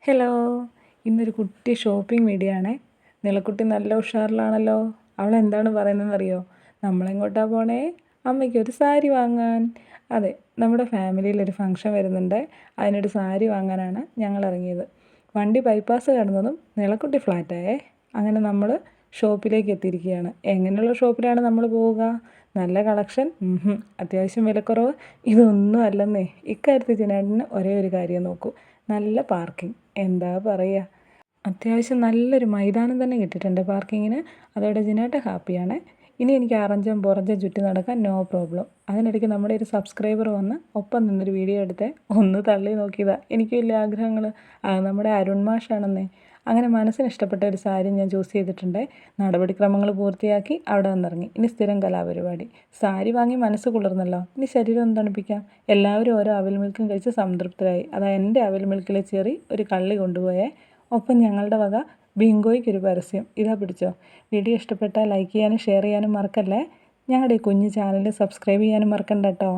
Hello, ഇന്നൊരു കുട്ടി shopping video ആണേ. നിളക്കുട്ടി നല്ല ഉഷാറിലാണല്ലോ. അവൾ എന്താണ് പറയുന്നതെന്നറിയോ? നമ്മളെങ്ങോട്ടാ പോണേ? അമ്മയ്ക്കൊരു സാരി വാങ്ങാൻ. അതെ, നമ്മുടെ ഫാമിലിയിലൊരു ഫംഗ്ഷൻ വരുന്നുണ്ട്. അതിനൊരു സാരി വാങ്ങാനാണ് ഞങ്ങൾ ഇറങ്ങിയത്. വണ്ടി ബൈപ്പാസ് കടന്നതും നിളക്കുട്ടി ഫ്ലാറ്റായേ. അങ്ങനെ നമ്മൾ ഷോപ്പിലേക്ക് എത്തിയിരിക്കുകയാണ്. എങ്ങനെയുള്ള ഷോപ്പിലാണ് നമ്മൾ പോവുക? നല്ല കളക്ഷൻ, അത്യാവശ്യം വിലക്കുറവ്, ഇതൊന്നും അല്ലെന്നേ. ഇക്കാര്യത്തിൽ ജിനേട്ടന് ഒരേ ഒരു കാര്യം നോക്കൂ, നല്ല പാർക്കിംഗ്. എന്താ പറയുക, അത്യാവശ്യം നല്ലൊരു മൈതാനം തന്നെ കിട്ടിയിട്ടുണ്ട് പാർക്കിങ്ങിന്. അതോടെ ജിനേട്ടൻ ഹാപ്പിയാണ്. ഇനി എനിക്ക് അറഞ്ചം പുറഞ്ചം ചുറ്റി നടക്കാൻ നോ പ്രോബ്ലം. അതിനിടയ്ക്ക് നമ്മുടെ ഒരു സബ്സ്ക്രൈബർ വന്ന് ഒപ്പം നിന്നൊരു വീഡിയോ എടുത്ത് ഒന്ന് തള്ളി നോക്കിയതാണ്. എനിക്ക് വലിയ ആഗ്രഹങ്ങൾ. അത് നമ്മുടെ അരുൺ മാഷാണെന്നേ. അങ്ങനെ മനസ്സിന് ഇഷ്ടപ്പെട്ട ഒരു സാരി ഞാൻ ചൂസ് ചെയ്തിട്ടുണ്ട്. നടപടിക്രമങ്ങൾ പൂർത്തിയാക്കി അവിടെ വന്നിറങ്ങി. ഇനി സ്ഥിരം കലാപരിപാടി. സാരി വാങ്ങി മനസ്സ് കുളിർന്നല്ലോ, ഇനി ശരീരം ഒന്ന് തണുപ്പിക്കാം. എല്ലാവരും ഓരോ അവിൽ മിൽക്കും കഴിച്ച് സംതൃപ്തരായി. അതാ എൻ്റെ അവിൽ മിൽക്കിലെ ചെറി ഒരു കള്ളി കൊണ്ടുപോയേ. ഒപ്പം ഞങ്ങളുടെ വക ബിങ്കോയ്ക്കൊരു പരസ്യം. ഇതാ പിടിച്ചോ. വീഡിയോ ഇഷ്ടപ്പെട്ടാൽ ലൈക്ക് ചെയ്യാനും ഷെയർ ചെയ്യാനും മറക്കല്ലേ. ഞങ്ങളുടെ ഈ കുഞ്ഞു ചാനൽ സബ്സ്ക്രൈബ് ചെയ്യാനും മറക്കണ്ട കേട്ടോ.